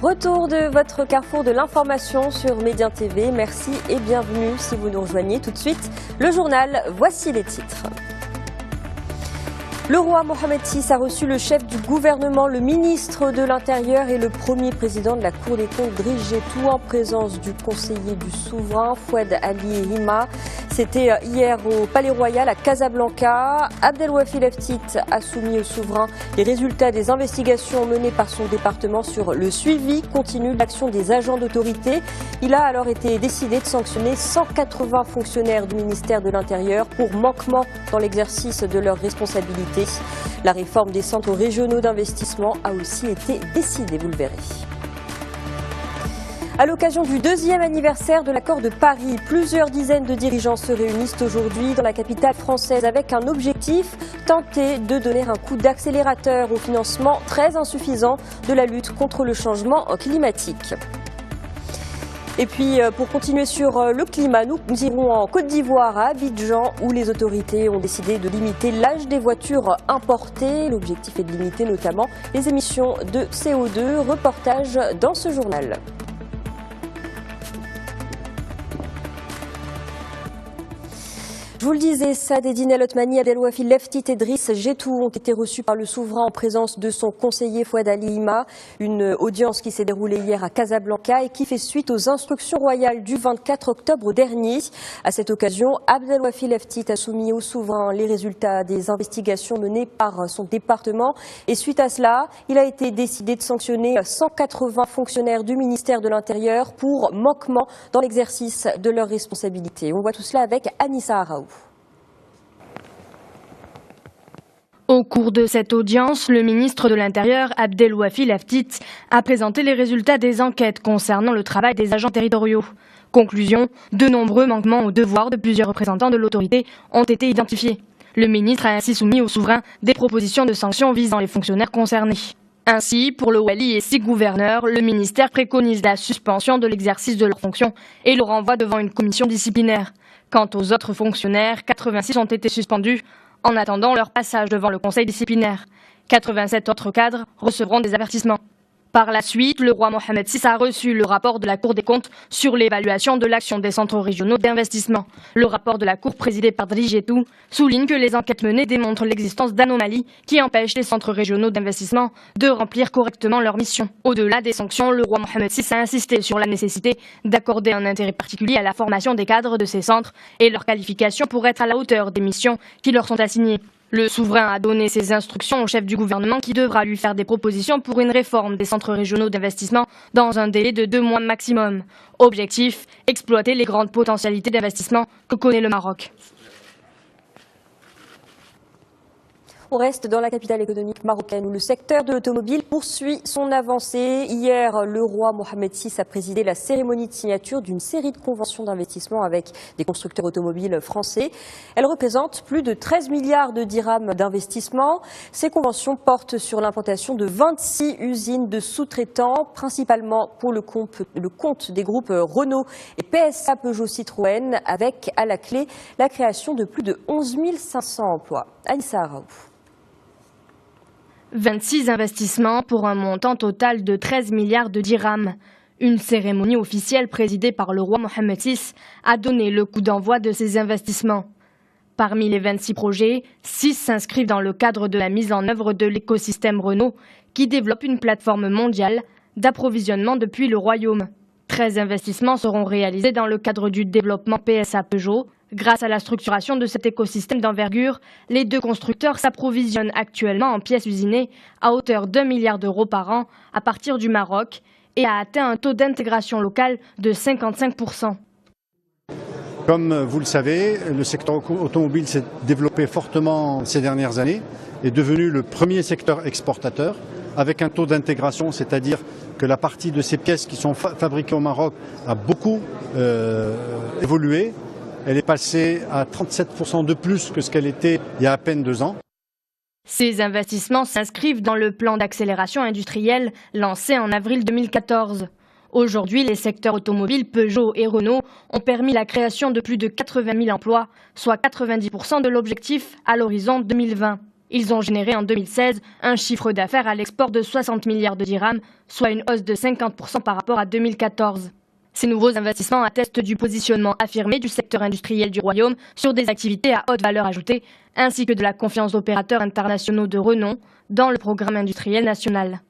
Retour de votre carrefour de l'information sur Médien TV. Merci et bienvenue si vous nous rejoignez tout de suite. Le journal, voici les titres. Le roi Mohamed VI a reçu le chef du gouvernement, le ministre de l'Intérieur et le premier président de la Cour des comptes, Driss Jettou, en présence du conseiller du souverain, Fouad Ali Hima. C'était hier au Palais Royal à Casablanca. Abdelwafy Leftit a soumis au souverain les résultats des investigations menées par son département sur le suivi continu de l'action des agents d'autorité. Il a alors été décidé de sanctionner 180 fonctionnaires du ministère de l'Intérieur pour manquement dans l'exercice de leurs responsabilités. La réforme des centres régionaux d'investissement a aussi été décidée, vous le verrez. À l'occasion du 2e anniversaire de l'accord de Paris, plusieurs dizaines de dirigeants se réunissent aujourd'hui dans la capitale française avec un objectif, tenter de donner un coup d'accélérateur au financement très insuffisant de la lutte contre le changement climatique. Et puis, pour continuer sur le climat, nous irons en Côte d'Ivoire, à Abidjan, où les autorités ont décidé de limiter l'âge des voitures importées. L'objectif est de limiter notamment les émissions de CO2. Reportage dans ce journal. Je vous le disais, Saadedine El Othmani, Abdelwafy Leftit et Driss Jettou ont été reçus par le souverain en présence de son conseiller Fouad Ali Hima. Une audience qui s'est déroulée hier à Casablanca et qui fait suite aux instructions royales du 24 octobre dernier. À cette occasion, Abdelwafy Leftit a soumis au souverain les résultats des investigations menées par son département. Et suite à cela, il a été décidé de sanctionner 180 fonctionnaires du ministère de l'Intérieur pour manquement dans l'exercice de leurs responsabilités. On voit tout cela avec Anissa Araou. Au cours de cette audience, le ministre de l'Intérieur, Abdelwafy Leftit, a présenté les résultats des enquêtes concernant le travail des agents territoriaux. Conclusion, de nombreux manquements aux devoirs de plusieurs représentants de l'autorité ont été identifiés. Le ministre a ainsi soumis au souverain des propositions de sanctions visant les fonctionnaires concernés. Ainsi, pour le Wali et 6 gouverneurs, le ministère préconise la suspension de l'exercice de leurs fonctions et le renvoi devant une commission disciplinaire. Quant aux autres fonctionnaires, 86 ont été suspendus en attendant leur passage devant le conseil disciplinaire. 87 autres cadres recevront des avertissements. Par la suite, le roi Mohamed VI a reçu le rapport de la Cour des comptes sur l'évaluation de l'action des centres régionaux d'investissement. Le rapport de la Cour présidé par Driss Jettou souligne que les enquêtes menées démontrent l'existence d'anomalies qui empêchent les centres régionaux d'investissement de remplir correctement leur mission. Au-delà des sanctions, le roi Mohamed VI a insisté sur la nécessité d'accorder un intérêt particulier à la formation des cadres de ces centres et leur qualification pour être à la hauteur des missions qui leur sont assignées. Le souverain a donné ses instructions au chef du gouvernement qui devra lui faire des propositions pour une réforme des centres régionaux d'investissement dans un délai de 2 mois maximum. Objectif, exploiter les grandes potentialités d'investissement que connaît le Maroc. On reste dans la capitale économique marocaine où le secteur de l'automobile poursuit son avancée. Hier, le roi Mohamed VI a présidé la cérémonie de signature d'une série de conventions d'investissement avec des constructeurs automobiles français. Elles représentent plus de 13 milliards de dirhams d'investissement. Ces conventions portent sur l'implantation de 26 usines de sous-traitants, principalement pour le compte des groupes Renault et PSA Peugeot Citroën, avec à la clé la création de plus de 11 500 emplois. Anissa Araou. 26 investissements pour un montant total de 13 milliards de dirhams. Une cérémonie officielle présidée par le roi Mohamed VI a donné le coup d'envoi de ces investissements. Parmi les 26 projets, 6 s'inscrivent dans le cadre de la mise en œuvre de l'écosystème Renault, qui développe une plateforme mondiale d'approvisionnement depuis le royaume. 13 investissements seront réalisés dans le cadre du développement PSA Peugeot. Grâce à la structuration de cet écosystème d'envergure, les 2 constructeurs s'approvisionnent actuellement en pièces usinées à hauteur d'1 milliard d'euros par an à partir du Maroc et a atteint un taux d'intégration locale de 55%. Comme vous le savez, le secteur automobile s'est développé fortement ces dernières années, est devenu le premier secteur exportateur avec un taux d'intégration, c'est-à-dire que la partie de ces pièces qui sont fabriquées au Maroc a beaucoup évolué. Elle est passée à 37% de plus que ce qu'elle était il y a à peine 2 ans. Ces investissements s'inscrivent dans le plan d'accélération industrielle lancé en avril 2014. Aujourd'hui, les secteurs automobiles Peugeot et Renault ont permis la création de plus de 80 000 emplois, soit 90% de l'objectif à l'horizon 2020. Ils ont généré en 2016 un chiffre d'affaires à l'export de 60 milliards de dirhams, soit une hausse de 50% par rapport à 2014. Ces nouveaux investissements attestent du positionnement affirmé du secteur industriel du Royaume sur des activités à haute valeur ajoutée, ainsi que de la confiance d'opérateurs internationaux de renom dans le programme industriel national.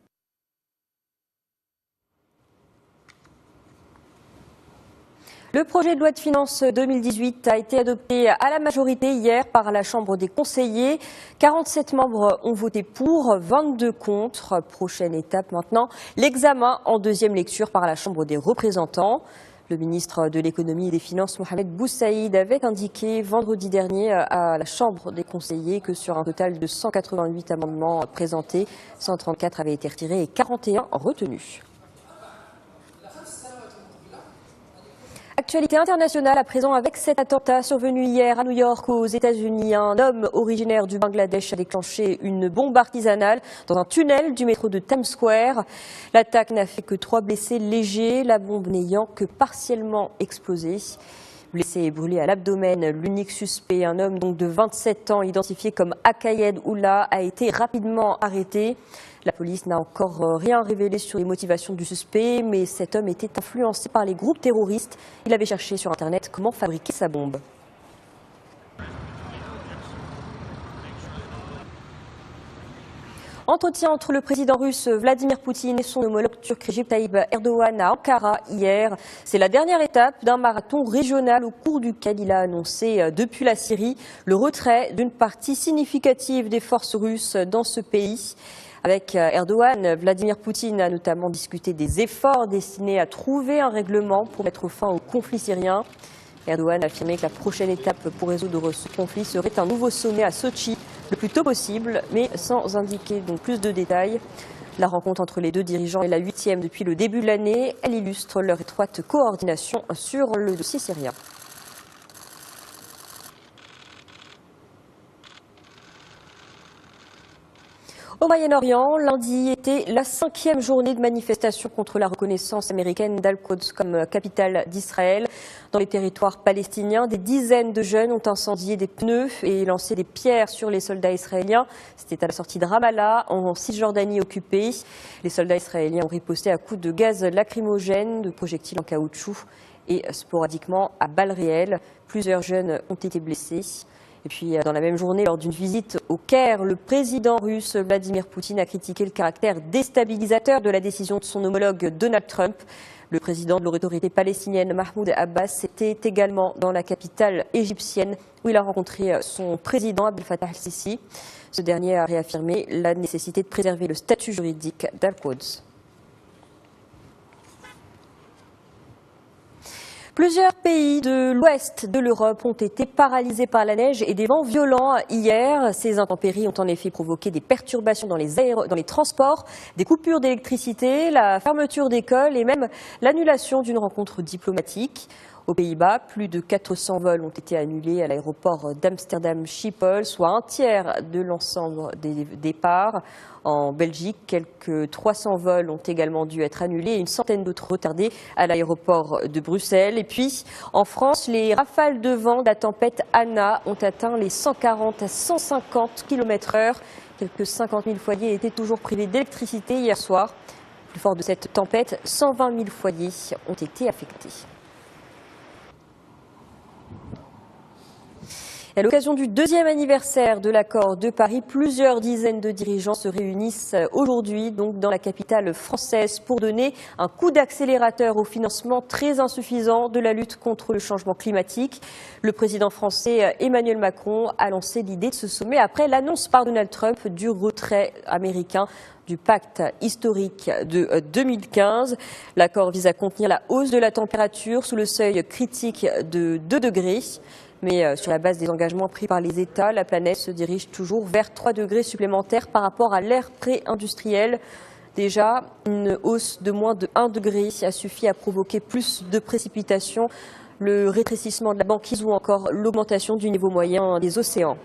Le projet de loi de finances 2018 a été adopté à la majorité hier par la Chambre des conseillers. 47 membres ont voté pour, 22 contre. Prochaine étape maintenant, l'examen en deuxième lecture par la Chambre des représentants. Le ministre de l'économie et des finances, Mohamed Boussaïd, avait indiqué vendredi dernier à la Chambre des conseillers que sur un total de 188 amendements présentés, 134 avaient été retirés et 41 retenus. Actualité internationale à présent avec cet attentat survenu hier à New York aux États-Unis. Un homme originaire du Bangladesh a déclenché une bombe artisanale dans un tunnel du métro de Times Square. L'attaque n'a fait que 3 blessés légers, la bombe n'ayant que partiellement explosé. Blessé et brûlé à l'abdomen, l'unique suspect, un homme donc de 27 ans identifié comme Akayed Oula, a été rapidement arrêté. La police n'a encore rien révélé sur les motivations du suspect, mais cet homme était influencé par les groupes terroristes. Il avait cherché sur Internet comment fabriquer sa bombe. Entretien entre le président russe Vladimir Poutine et son homologue turc Recep Tayyip Erdogan à Ankara hier. C'est la dernière étape d'un marathon régional au cours duquel il a annoncé depuis la Syrie le retrait d'une partie significative des forces russes dans ce pays. Avec Erdogan, Vladimir Poutine a notamment discuté des efforts destinés à trouver un règlement pour mettre fin au conflit syrien. Erdogan a affirmé que la prochaine étape pour résoudre ce conflit serait un nouveau sommet à Sochi le plus tôt possible, mais sans indiquer donc plus de détails. La rencontre entre les deux dirigeants est la 8e depuis le début de l'année. Elle illustre leur étroite coordination sur le dossier syrien. Au Moyen-Orient, lundi était la 5e journée de manifestation contre la reconnaissance américaine d'Al-Quds comme capitale d'Israël. Dans les territoires palestiniens, des dizaines de jeunes ont incendié des pneus et lancé des pierres sur les soldats israéliens. C'était à la sortie de Ramallah, en Cisjordanie occupée. Les soldats israéliens ont riposté à coups de gaz lacrymogène, de projectiles en caoutchouc et sporadiquement à balles réelles. Plusieurs jeunes ont été blessés. Et puis, dans la même journée, lors d'une visite au Caire, le président russe Vladimir Poutine a critiqué le caractère déstabilisateur de la décision de son homologue Donald Trump. Le président de l'autorité palestinienne Mahmoud Abbas était également dans la capitale égyptienne où il a rencontré son président Abdel Fattah al-Sisi. Ce dernier a réaffirmé la nécessité de préserver le statut juridique d'Al-Quds. Plusieurs pays de l'ouest de l'Europe ont été paralysés par la neige et des vents violents hier. Ces intempéries ont en effet provoqué des perturbations dans les transports, des coupures d'électricité, la fermeture d'écoles et même l'annulation d'une rencontre diplomatique. Aux Pays-Bas, plus de 400 vols ont été annulés à l'aéroport d'Amsterdam-Schiphol, soit un tiers de l'ensemble des départs. En Belgique, quelques 300 vols ont également dû être annulés et une centaine d'autres retardés à l'aéroport de Bruxelles. Et puis, en France, les rafales de vent de la tempête Anna ont atteint les 140 à 150 km/h. Quelques 50 000 foyers étaient toujours privés d'électricité hier soir. Plus fort de cette tempête, 120 000 foyers ont été affectés. À l'occasion du 2e anniversaire de l'accord de Paris, plusieurs dizaines de dirigeants se réunissent aujourd'hui donc dans la capitale française pour donner un coup d'accélérateur au financement très insuffisant de la lutte contre le changement climatique. Le président français Emmanuel Macron a lancé l'idée de ce sommet après l'annonce par Donald Trump du retrait américain du pacte historique de 2015. L'accord vise à contenir la hausse de la température sous le seuil critique de 2 degrés. Mais sur la base des engagements pris par les États, la planète se dirige toujours vers 3 degrés supplémentaires par rapport à l'ère pré-industrielle. Déjà, une hausse de moins de 1 degré a suffi à provoquer plus de précipitations, le rétrécissement de la banquise ou encore l'augmentation du niveau moyen des océans.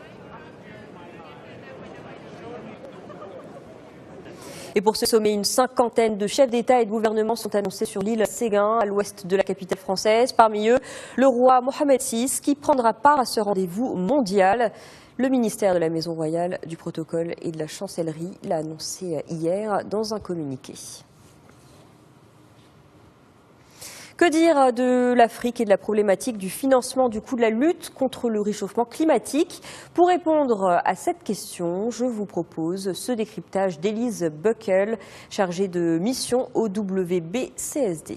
Et pour ce sommet, une cinquantaine de chefs d'État et de gouvernement sont annoncés sur l'île Séguin, à l'ouest de la capitale française. Parmi eux, le roi Mohamed VI, qui prendra part à ce rendez-vous mondial. Le ministère de la Maison Royale, du Protocole et de la Chancellerie l'a annoncé hier dans un communiqué. Que dire de l'Afrique et de la problématique du financement du coût de la lutte contre le réchauffement climatique? Pour répondre à cette question, je vous propose ce décryptage d'Élise Buckle, chargée de mission au WBCSD.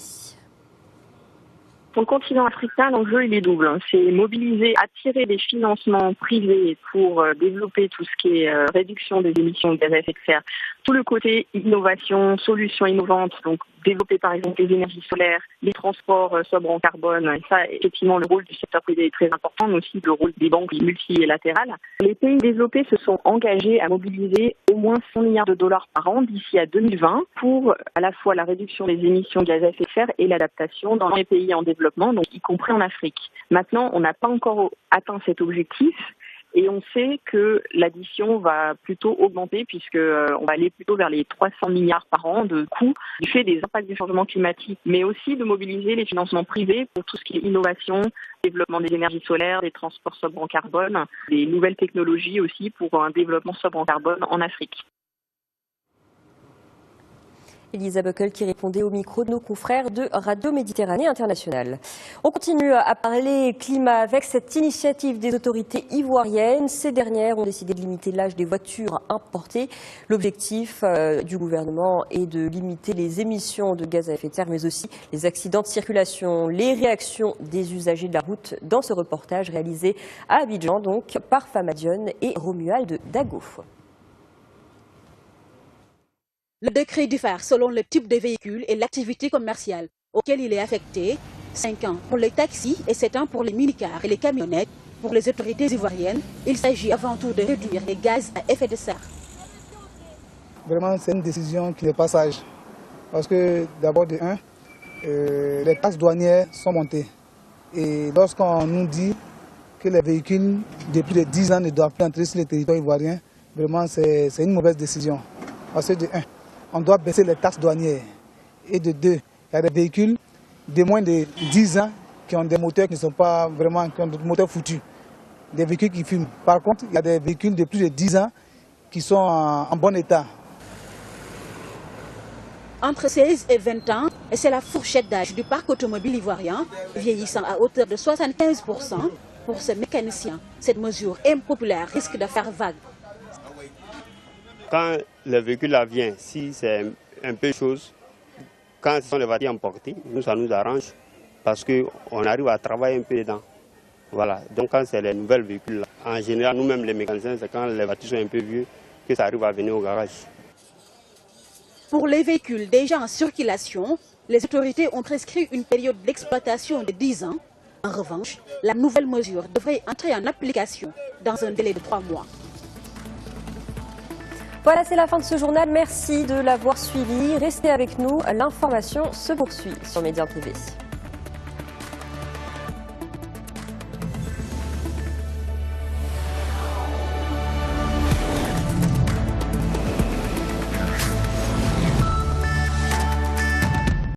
Pour le continent africain, l'enjeu il est double. C'est mobiliser, attirer des financements privés pour développer tout ce qui est réduction des émissions de gaz à effet de serre. Tout le côté innovation, solutions innovantes, donc développer par exemple les énergies solaires, les transports sobres en carbone. Et ça, effectivement, le rôle du secteur privé est très important, mais aussi le rôle des banques multilatérales. Les pays développés se sont engagés à mobiliser au moins 100 milliards de dollars par an d'ici à 2020 pour à la fois la réduction des émissions de gaz à effet de serre et l'adaptation dans les pays en développement, donc y compris en Afrique. Maintenant, on n'a pas encore atteint cet objectif. Et on sait que l'addition va plutôt augmenter puisqu'on va aller plutôt vers les 300 milliards par an de coûts du fait des impacts du changement climatique, mais aussi de mobiliser les financements privés pour tout ce qui est innovation, développement des énergies solaires, des transports sobres en carbone, des nouvelles technologies aussi pour un développement sobre en carbone en Afrique. Élise Buckle qui répondait au micro de nos confrères de Radio Méditerranée Internationale. On continue à parler climat avec cette initiative des autorités ivoiriennes. Ces dernières ont décidé de limiter l'âge des voitures importées. L'objectif du gouvernement est de limiter les émissions de gaz à effet de serre, mais aussi les accidents de circulation. Les réactions des usagers de la route dans ce reportage réalisé à Abidjan, donc par Famadion et Romuald Dago. Le décret diffère selon le type de véhicule et l'activité commerciale auquel il est affecté. 5 ans pour les taxis et 7 ans pour les minicars et les camionnettes. Pour les autorités ivoiriennes, il s'agit avant tout de réduire les gaz à effet de serre. Vraiment, c'est une décision qui n'est pas sage. Parce que d'abord, de un, les taxes douanières sont montées. Et lorsqu'on nous dit que les véhicules de plus de 10 ans ne doivent plus entrer sur le territoire ivoirien, vraiment, c'est une mauvaise décision. Parce que de un, on doit baisser les taxes douanières. Et de deux, il y a des véhicules de moins de 10 ans qui ont des moteurs qui ne sont pas vraiment, qui ont des moteurs foutus. Des véhicules qui fument. Par contre, il y a des véhicules de plus de 10 ans qui sont en bon état. Entre 16 et 20 ans, et c'est la fourchette d'âge du parc automobile ivoirien, vieillissant à hauteur de 75%. Pour ces mécaniciens, cette mesure impopulaire risque de faire vague. Quand le véhicule vient, si c'est un peu chose, quand ce sont les voitures importées, nous, ça nous arrange parce qu'on arrive à travailler un peu dedans. Voilà. Donc quand c'est les nouvelles véhicules, en général, nous-mêmes les mécaniciens, c'est quand les voitures sont un peu vieux que ça arrive à venir au garage. Pour les véhicules déjà en circulation, les autorités ont prescrit une période d'exploitation de 10 ans. En revanche, la nouvelle mesure devrait entrer en application dans un délai de 3 mois. Voilà, c'est la fin de ce journal. Merci de l'avoir suivi. Restez avec nous. L'information se poursuit sur Média TV.